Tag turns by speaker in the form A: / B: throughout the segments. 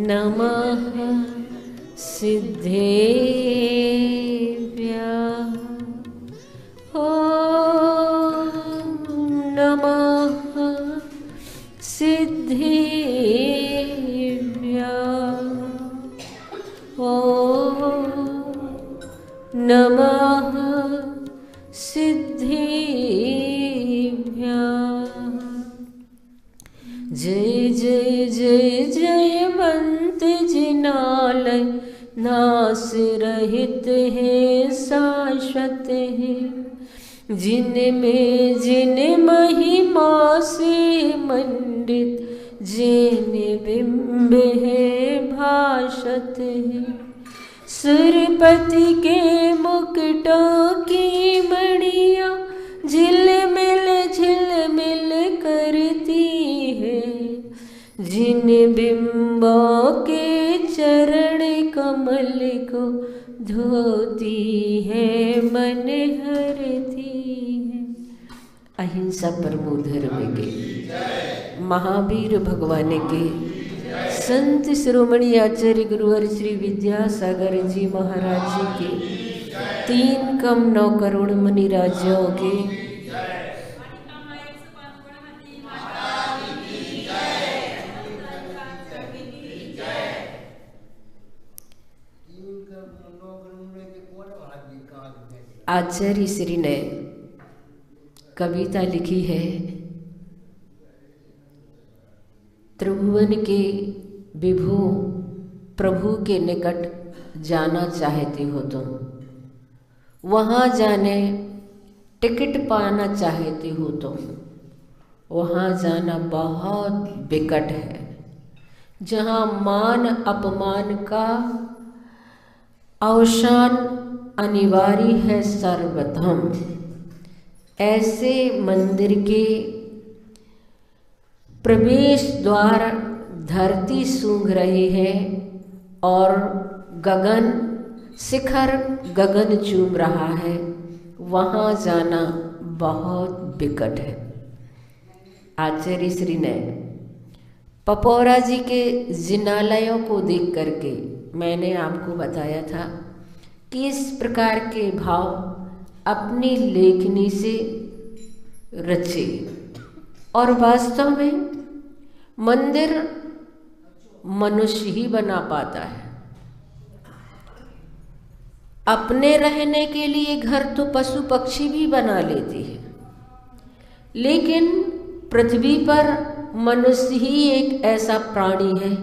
A: नमः सिद्धेभ्यः। ॐ नमः सिद्धेभ्यः। ॐ नमः सिद्धेभ्यः। जय जय जय जयवंत जिनालय, नास रहित है शाश्वत है। जिनमें जिन महिमा से मंडित, जिन बिंब है भाषत है। सुरपति के मुकुटों की मणियाँ झिलमिल झिलमिल करती है। जिन बिंबों के चरण कमल को धोती है, मन हरती है। अहिंसा परमो धर्म के महावीर भगवान के संत शिरोमणि आचार्य गुरुवर श्री विद्यासागर जी महाराज जी के 3,9 करोड़ मुनि राजों के आचार्य श्री ने कविता लिखी है। त्रिभुवन के विभु प्रभु के निकट जाना चाहते हो तुम, वहाँ जाने टिकट पाना चाहते हो तुम। वहाँ जाना बहुत विकट है, जहाँ मान अपमान का अवसान अनिवार्य है सर्वप्रथम। ऐसे मंदिर के प्रवेश द्वार धरती सूंघ रही है और गगन शिखर गगन चूम रहा है। वहाँ जाना बहुत विकट है। आचार्य श्री ने पपौरा जी के जिनालयों को देख करके मैंने आपको बताया था कि इस प्रकार के भाव अपनी लेखनी से रचे। और वास्तव में मंदिर मनुष्य ही बना पाता है। अपने रहने के लिए घर तो पशु पक्षी भी बना लेते हैं, लेकिन पृथ्वी पर मनुष्य ही एक ऐसा प्राणी है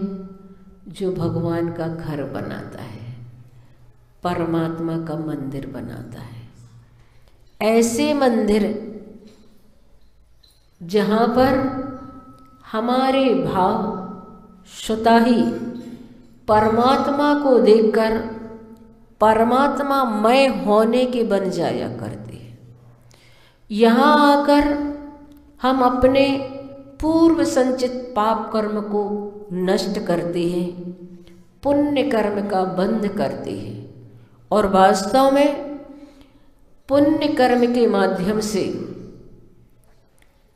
A: जो भगवान का घर बनाता है, परमात्मा का मंदिर बनाता है। ऐसे मंदिर जहाँ पर हमारे भाव स्वतः ही परमात्मा को देखकर परमात्मामय होने के बन जाया करते हैं। यहाँ आकर हम अपने पूर्व संचित पाप कर्म को नष्ट करते हैं, पुण्य कर्म का बंध करते हैं और वास्तव में पुण्य कर्म के माध्यम से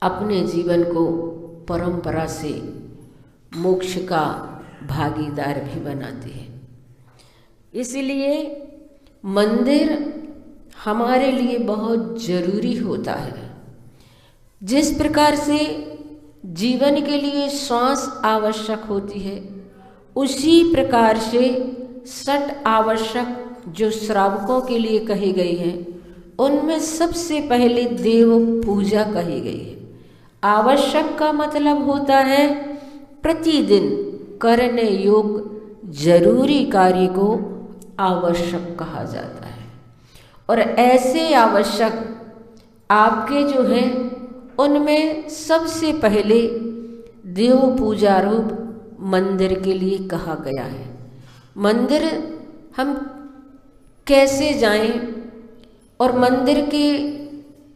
A: अपने जीवन को परंपरा से मोक्ष का भागीदार भी बनाते हैं। इसलिए मंदिर हमारे लिए बहुत जरूरी होता है। जिस प्रकार से जीवन के लिए श्वास आवश्यक होती है, उसी प्रकार से 6 आवश्यक जो श्रावकों के लिए कही गई है, उनमें सबसे पहले देव पूजा कही गई है। आवश्यक का मतलब होता है प्रतिदिन करने योग्य जरूरी कार्य को आवश्यक कहा जाता है। और ऐसे आवश्यक आपके जो हैं, उनमें सबसे पहले देव पूजा रूप मंदिर के लिए कहा गया है। मंदिर हम कैसे जाएं और मंदिर के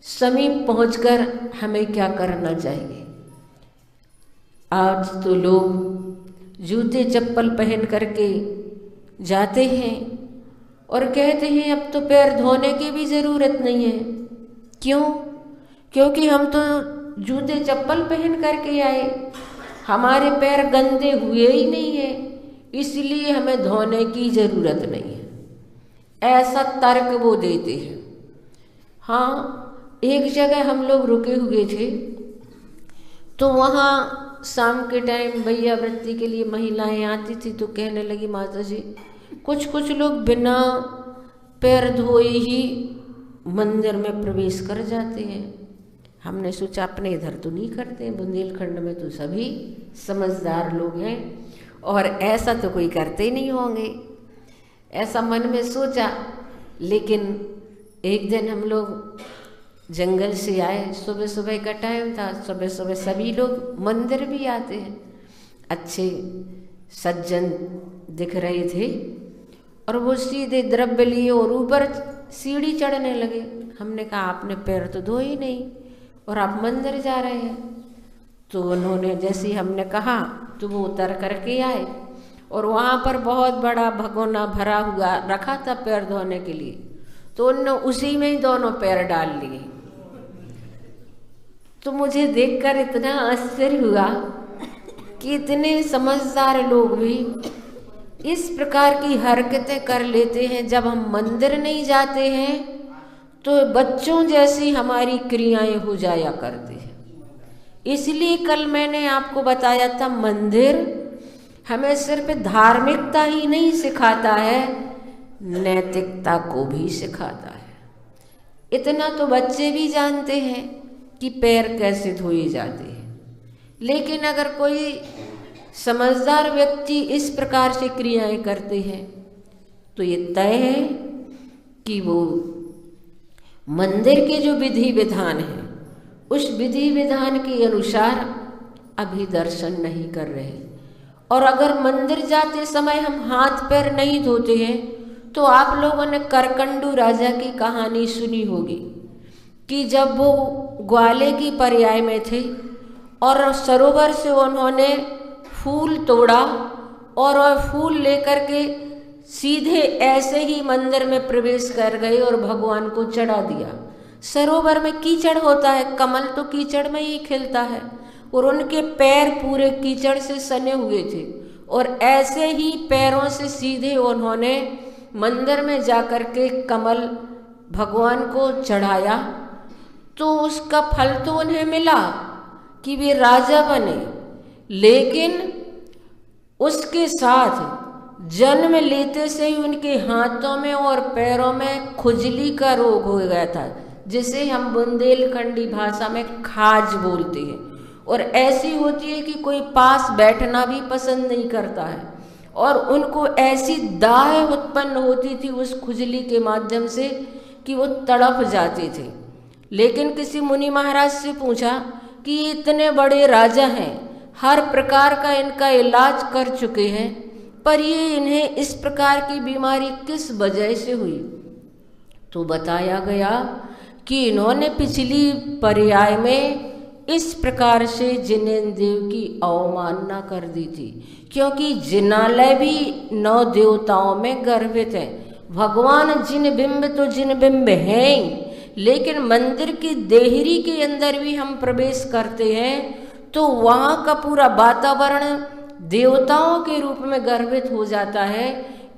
A: समीप पहुंचकर हमें क्या करना चाहिए। आज तो लोग जूते चप्पल पहन करके जाते हैं और कहते हैं अब तो पैर धोने की भी ज़रूरत नहीं है। क्यों? क्योंकि हम तो जूते चप्पल पहन करके आए, हमारे पैर गंदे हुए ही नहीं है, इसलिए हमें धोने की जरूरत नहीं है, ऐसा तर्क वो देते हैं। हाँ, एक जगह हम लोग रुके हुए थे, तो वहाँ शाम के टाइम भैया वृत्ति के लिए महिलाएं आती थी, तो कहने लगी माता जी कुछ कुछ लोग बिना पैर धोए ही मंदिर में प्रवेश कर जाते हैं। हमने सोचा अपने इधर तो नहीं करते, बुंदेलखंड में तो सभी समझदार लोग हैं और ऐसा तो कोई करते ही नहीं होंगे, ऐसा मन में सोचा। लेकिन एक दिन हम लोग जंगल से आए, सुबह सुबह का टाइम था, सुबह सुबह सभी लोग मंदिर भी आते हैं, अच्छे सज्जन दिख रहे थे और वो सीधे द्रव्य लिए और ऊपर सीढ़ी चढ़ने लगे। हमने कहा आपने पैर तो धोए ही नहीं और आप मंदिर जा रहे हैं। तो उन्होंने जैसे ही हमने कहा तो वो उतर करके आए और वहाँ पर बहुत बड़ा भगोना भरा हुआ रखा था पैर धोने के लिए, तो उन्होंने उसी में ही दोनों पैर डाल लिए। तो मुझे देखकर इतना आश्चर्य हुआ कि इतने समझदार लोग भी इस प्रकार की हरकतें कर लेते हैं। जब हम मंदिर नहीं जाते हैं तो बच्चों जैसी हमारी क्रियाएं हो जाया करती हैं। इसलिए कल मैंने आपको बताया था, मंदिर हमें सिर्फ धार्मिकता ही नहीं सिखाता है, नैतिकता को भी सिखाता है। इतना तो बच्चे भी जानते हैं कि पैर कैसे धोए जाते हैं, लेकिन अगर कोई समझदार व्यक्ति इस प्रकार से क्रियाएं करते हैं तो ये तय है कि वो मंदिर के जो विधि विधान है उस विधि विधान के अनुसार अभी दर्शन नहीं कर रहे। और अगर मंदिर जाते समय हम हाथ पैर नहीं धोते हैं तो आप लोगों ने करकंडू राजा की कहानी सुनी होगी कि जब वो ग्वाले की पर्याय में थे और सरोवर से उन्होंने फूल तोड़ा और फूल लेकर के सीधे ऐसे ही मंदिर में प्रवेश कर गए और भगवान को चढ़ा दिया। सरोवर में कीचड़ होता है, कमल तो कीचड़ में ही खिलता है, और उनके पैर पूरे कीचड़ से सने हुए थे और ऐसे ही पैरों से सीधे उन्होंने मंदिर में जाकर के कमल भगवान को चढ़ाया। तो उसका फल तो उन्हें मिला कि वे राजा बने, लेकिन उसके साथ जन्म लेते से ही उनके हाथों में और पैरों में खुजली का रोग हो गया था, जिसे हम बुंदेलखंडी भाषा में खाज बोलते हैं। और ऐसी होती है कि कोई पास बैठना भी पसंद नहीं करता है और उनको ऐसी दाह उत्पन्न होती थी उस खुजली के माध्यम से कि वो तड़प जाते थे। लेकिन किसी मुनि महाराज से पूछा कि ये इतने बड़े राजा हैं, हर प्रकार का इनका इलाज कर चुके हैं, पर ये इन्हें इस प्रकार की बीमारी किस वजह से हुई? तो बताया गया कि इन्होंने पिछली पर्याय में इस प्रकार से जिनेंद्र की अवमानना कर दी थी, क्योंकि जिनालय भी 9 देवताओं में गर्भित है। भगवान जिन बिंब तो जिन बिंब हैं, लेकिन मंदिर की देहरी के अंदर भी हम प्रवेश करते हैं तो वहाँ का पूरा वातावरण देवताओं के रूप में गर्भित हो जाता है।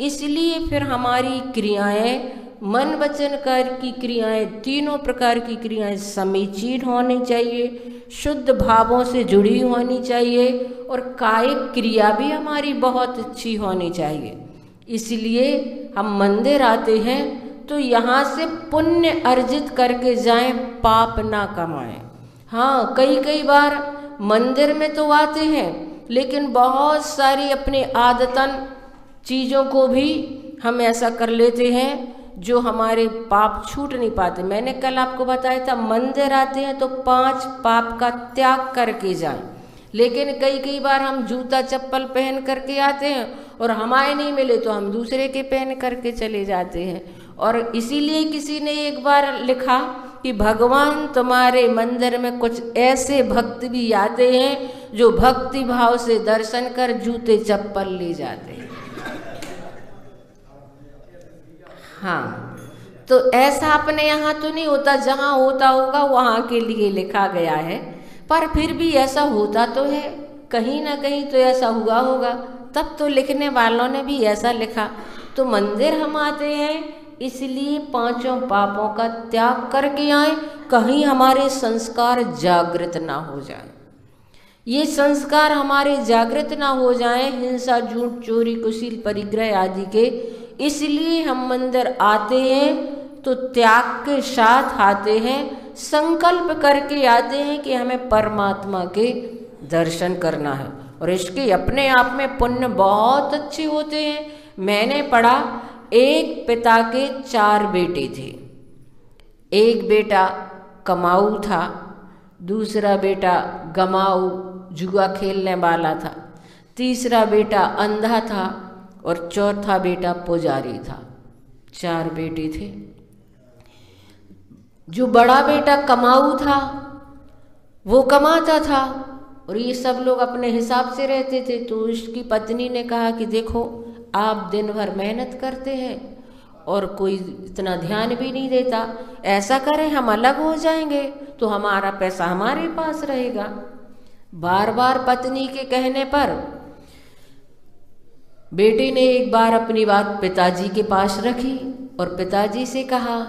A: इसलिए फिर हमारी क्रियाएं, मन वचन कार्य की क्रियाएं, तीनों प्रकार की क्रियाएं समीचीन होनी चाहिए, शुद्ध भावों से जुड़ी होनी चाहिए और कायिक क्रिया भी हमारी बहुत अच्छी होनी चाहिए। इसलिए हम मंदिर आते हैं तो यहाँ से पुण्य अर्जित करके जाएं, पाप ना कमाएं। हाँ, कई बार मंदिर में तो आते हैं लेकिन बहुत सारी अपनी आदतन चीज़ों को भी हम ऐसा कर लेते हैं जो हमारे पाप छूट नहीं पाते। मैंने कल आपको बताया था, मंदिर आते हैं तो 5 पाप का त्याग करके जाएं, लेकिन कई बार हम जूता चप्पल पहन करके आते हैं और हमारे नहीं मिले तो हम दूसरे के पहन करके चले जाते हैं। और इसीलिए किसी ने एक बार लिखा कि भगवान तुम्हारे मंदिर में कुछ ऐसे भक्त भी आते हैं जो भक्ति भाव से दर्शन कर जूते चप्पल ले जाते हैं। हाँ, तो ऐसा अपने यहाँ तो नहीं होता, जहाँ होता होगा वहाँ के लिए लिखा गया है, पर फिर भी ऐसा होता तो है, कहीं ना कहीं तो ऐसा हुआ होगा, तब तो लिखने वालों ने भी ऐसा लिखा। तो मंदिर हम आते हैं इसलिए पांचों पापों का त्याग करके आए, कहीं हमारे संस्कार जागृत ना हो जाए। ये संस्कार हमारे जागृत ना हो जाए, हिंसा, झूठ, चोरी, कुशील, परिग्रह आदि के, इसलिए हम मंदिर आते हैं तो त्याग के साथ आते हैं, संकल्प करके आते हैं कि हमें परमात्मा के दर्शन करना है। और इसके अपने आप में पुण्य बहुत अच्छे होते हैं। मैंने पढ़ा, एक पिता के 4 बेटे थे। एक बेटा कमाऊ था, दूसरा बेटा गमाऊ जुआ खेलने वाला था, तीसरा बेटा अंधा था और चौथा बेटा पुजारी था। 4 बेटे थे। जो बड़ा बेटा कमाऊ था वो कमाता था और ये सब लोग अपने हिसाब से रहते थे। तो उसकी पत्नी ने कहा कि देखो, आप दिन भर मेहनत करते हैं और कोई इतना ध्यान भी नहीं देता, ऐसा करें हम अलग हो जाएंगे तो हमारा पैसा हमारे पास रहेगा। बार बार पत्नी के कहने पर बेटे ने एक बार अपनी बात पिताजी के पास रखी और पिताजी से कहा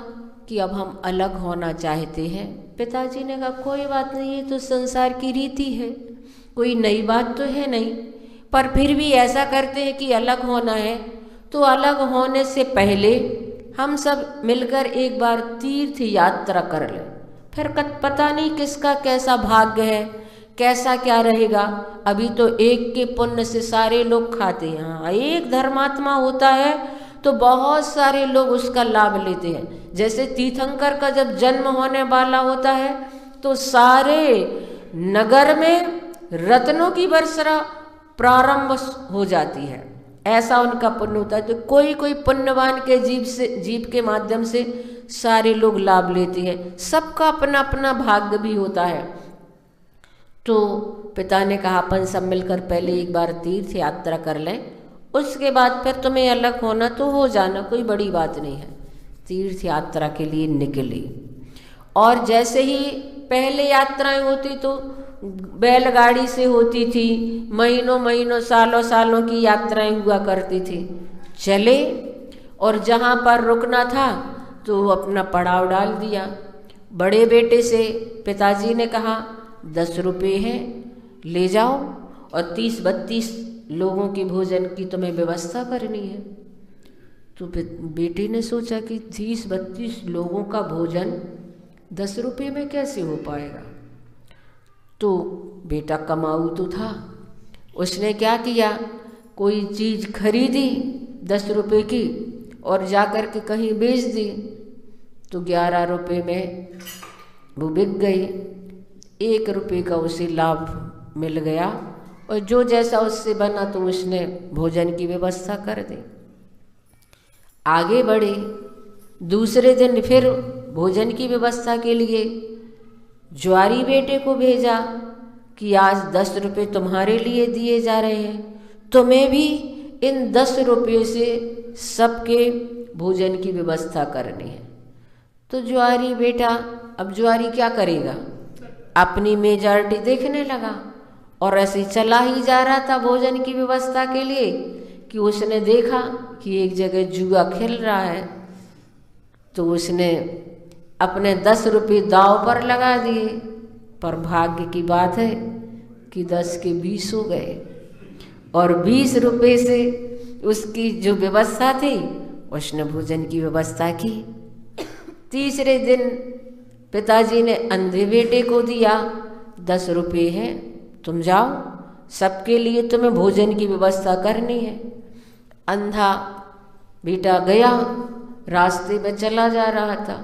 A: कि अब हम अलग होना चाहते हैं। पिताजी ने कहा कोई बात नहीं, ये तो संसार की रीति है, कोई नई बात तो है नहीं, पर फिर भी ऐसा करते हैं कि अलग होना है। तो अलग होने से पहले हम सब मिलकर एक बार तीर्थ यात्रा कर लें, फिर पता नहीं किसका कैसा भाग्य है, कैसा क्या रहेगा। अभी तो एक के पुण्य से सारे लोग खाते हैं। हाँ, एक धर्मात्मा होता है तो बहुत सारे लोग उसका लाभ लेते हैं। जैसे तीर्थंकर का जब जन्म होने वाला होता है तो सारे नगर में रत्नों की वर्षा प्रारंभ हो जाती है, ऐसा उनका पुण्य होता है। तो कोई कोई पुण्यवान के जीव के माध्यम से सारे लोग लाभ लेते हैं। सबका अपना अपना भाग्य भी होता है। तो पिता ने कहा अपन सब मिलकर पहले एक बार तीर्थ यात्रा कर लें, उसके बाद फिर तुम्हें अलग होना तो हो जाना, कोई बड़ी बात नहीं है। तीर्थ यात्रा के लिए निकली और जैसे ही पहले यात्राएं होती तो बैलगाड़ी से होती थी, महीनों महीनों सालों सालों की यात्राएं हुआ करती थी। चले और जहाँ पर रुकना था तो अपना पड़ाव डाल दिया। बड़े बेटे से पिताजी ने कहा 10 रुपये हैं, ले जाओ और 30-32 लोगों की भोजन की तुम्हें व्यवस्था करनी है। तो बेटे ने सोचा कि 30-32 लोगों का भोजन 10 रुपये में कैसे हो पाएगा। तो बेटा कमाऊ तो था, उसने क्या किया, कोई चीज़ खरीदी 10 रुपये की और जाकर के कहीं बेच दी तो 11 रुपये में वो बिक गई। 1 रुपये का उसे लाभ मिल गया और जो जैसा उससे बना तो उसने भोजन की व्यवस्था कर दी। आगे बढ़े, दूसरे दिन फिर भोजन की व्यवस्था के लिए ज्वारी बेटे को भेजा कि आज 10 रुपये तुम्हारे लिए दिए जा रहे हैं, तुम्हें भी इन 10 रुपये से सबके भोजन की व्यवस्था करनी है। तो ज्वारी बेटा अब ज्वारी क्या करेगा, अपनी मेजॉरिटी देखने लगा और ऐसे चला ही जा रहा था भोजन की व्यवस्था के लिए कि उसने देखा कि एक जगह जुआ खेल रहा है। तो उसने अपने 10 रुपये दांव पर लगा दिए, पर भाग्य की बात है कि 10 के 20 हो गए और 20 रुपये से उसकी जो व्यवस्था थी उसने भोजन की व्यवस्था की। तीसरे दिन पिताजी ने अंधे बेटे को दिया, 10 रुपये हैं, तुम जाओ, सबके लिए तुम्हें भोजन की व्यवस्था करनी है। अंधा बेटा गया, रास्ते में चला जा रहा था,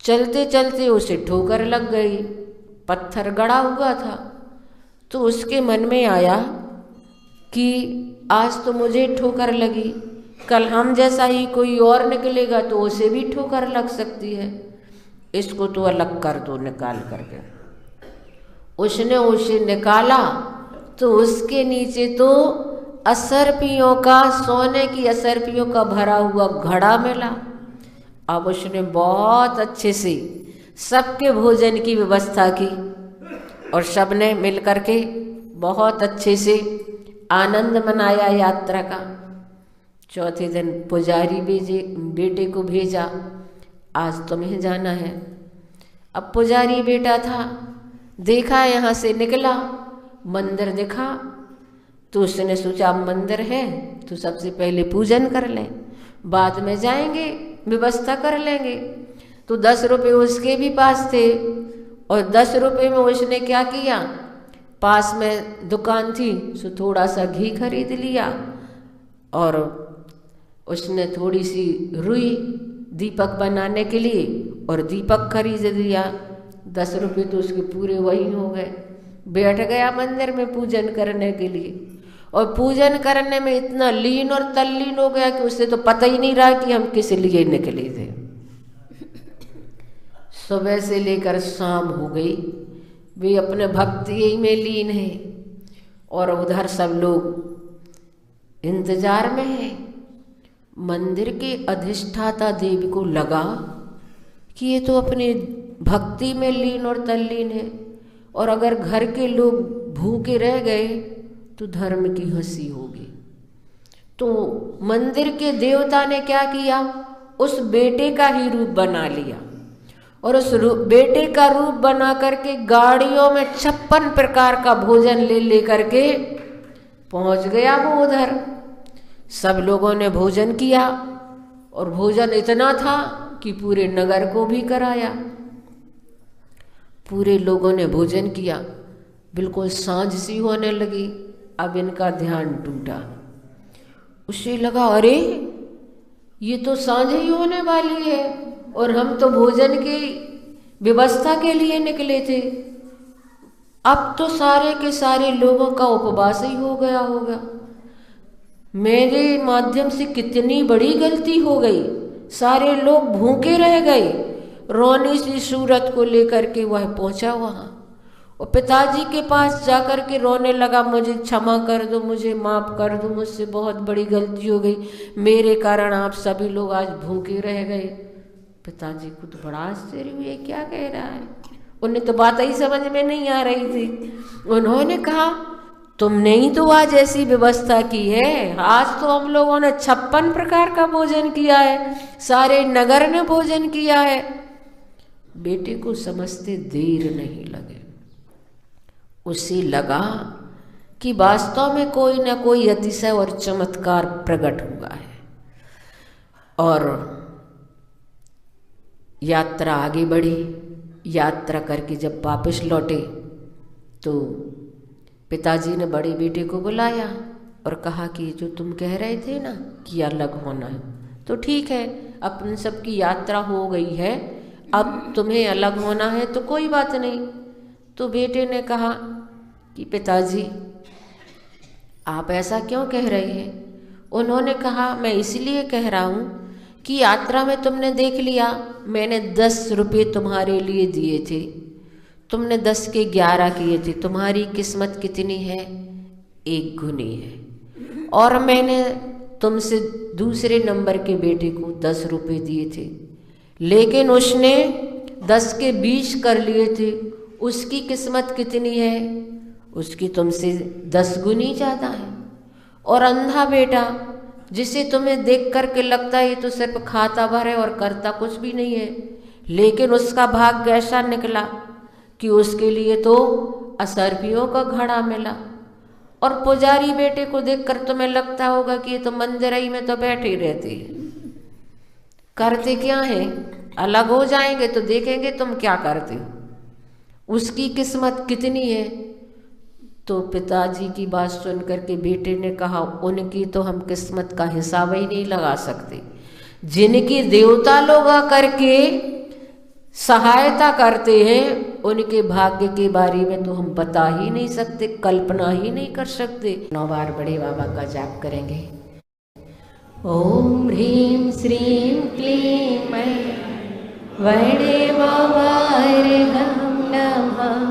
A: चलते चलते उसे ठोकर लग गई, पत्थर गड़ा हुआ था। तो उसके मन में आया कि आज तो मुझे ठोकर लगी, कल हम जैसा ही कोई और निकलेगा तो उसे भी ठोकर लग सकती है, इसको तो अलग कर दो निकाल करके। उसने उसे निकाला तो उसके नीचे तो असरपियों का, सोने की असरपियों का भरा हुआ घड़ा मिला। अब उसने बहुत अच्छे से सबके भोजन की व्यवस्था की और सबने मिल करके बहुत अच्छे से आनंद मनाया यात्रा का। चौथे दिन पुजारी बेटे को भेजा, आज तुम्हें जाना है। अब पुजारी बेटा था, देखा यहाँ से निकला, मंदिर दिखा तो उसने सोचा मंदिर है तो सबसे पहले पूजन कर लें, बाद में जाएंगे व्यवस्था कर लेंगे। तो 10 रुपये उसके भी पास थे और 10 रुपये में उसने क्या किया, पास में दुकान थी सो थोड़ा सा घी खरीद लिया और उसने थोड़ी सी रुई दीपक बनाने के लिए और दीपक खरीद दिया। 10 रुपये तो उसके पूरे वही हो गए। बैठ गया मंदिर में पूजन करने के लिए और पूजन करने में इतना लीन और तल्लीन हो गया कि उसे तो पता ही नहीं रहा कि हम किस लिए निकले थे। सुबह से लेकर शाम हो गई, वे अपने भक्ति में लीन है और उधर सब लोग इंतजार में हैं। मंदिर के अधिष्ठाता देवी को लगा कि ये तो अपनी भक्ति में लीन और तल्लीन है और अगर घर के लोग भूखे रह गए तो धर्म की हंसी होगी। तो मंदिर के देवता ने क्या किया, उस बेटे का ही रूप बना लिया और उस बेटे का रूप बना करके गाड़ियों में 56 प्रकार का भोजन ले करके पहुंच गया वो उधर। सब लोगों ने भोजन किया और भोजन इतना था कि पूरे नगर को भी कराया। पूरे लोगों ने भोजन किया, बिल्कुल सांझ सी होने लगी। अब इनका ध्यान टूटा, उसे लगा अरे ये तो सांझ ही होने वाली है और हम तो भोजन की व्यवस्था के लिए निकले थे। अब तो सारे के सारे लोगों का उपवास ही हो गया होगा। मेरे माध्यम से कितनी बड़ी गलती हो गई, सारे लोग भूखे रह गए। रोनी सी सूरत को लेकर के वह पहुंचा वहाँ और पिताजी के पास जाकर के रोने लगा, मुझे क्षमा कर दो, मुझे माफ़ कर दो, मुझसे बहुत बड़ी गलती हो गई, मेरे कारण आप सभी लोग आज भूखे रह गए। पिताजी को तो बड़ा आश्चर्य हुआ, क्या कह रहा है, उन्हें तो बात ही समझ में नहीं आ रही थी। उन्होंने कहा तुमने ही तो आज ऐसी व्यवस्था की है, आज तो हम लोगों ने 56 प्रकार का भोजन किया है, सारे नगर ने भोजन किया है। बेटे को समझते देर नहीं लगे, उसे लगा कि वास्तव में कोई ना कोई अतिशय और चमत्कार प्रकट हुआ है। और यात्रा आगे बढ़ी। यात्रा करके जब वापस लौटे तो पिताजी ने बड़े बेटे को बुलाया और कहा कि जो तुम कह रहे थे ना कि अलग होना है, तो ठीक है, अपन सबकी यात्रा हो गई है, अब तुम्हें अलग होना है तो कोई बात नहीं। तो बेटे ने कहा कि पिताजी आप ऐसा क्यों कह रहे हैं। उन्होंने कहा मैं इसलिए कह रहा हूँ कि यात्रा में तुमने देख लिया, मैंने 10 रुपये तुम्हारे लिए दिए थे, तुमने 10 के 11 किए थे, तुम्हारी किस्मत कितनी है, 1 गुनी है। और मैंने तुमसे दूसरे नंबर के बेटे को 10 रुपये दिए थे, लेकिन उसने 10 के 20 कर लिए थे, उसकी किस्मत कितनी है, उसकी तुमसे 10 गुनी ज़्यादा है। और अंधा बेटा जिसे तुम्हें देख कर के लगता है ये तो सिर्फ खाता भर है और करता कुछ भी नहीं है, लेकिन उसका भाग्य ऐसा निकला कि उसके लिए तो असरफियों का घड़ा मिला। और पुजारी बेटे को देखकर तुम्हें लगता होगा कि ये तो मंदिर ही में तो बैठे ही रहते हैं, करते क्या है, अलग हो जाएंगे तो देखेंगे तुम क्या करते हो, उसकी किस्मत कितनी है। तो पिताजी की बात सुन करके बेटे ने कहा उनकी तो हम किस्मत का हिसाब ही नहीं लगा सकते, जिनकी देवता लोग आकर के सहायता करते हैं उनके भाग्य के बारे में तो हम बता ही नहीं सकते, कल्पना ही नहीं कर सकते। 9 बार बड़े बाबा का जाप करेंगे। ओम ह्रीं श्रीं क्लीं मैं बड़े बाबा नमः।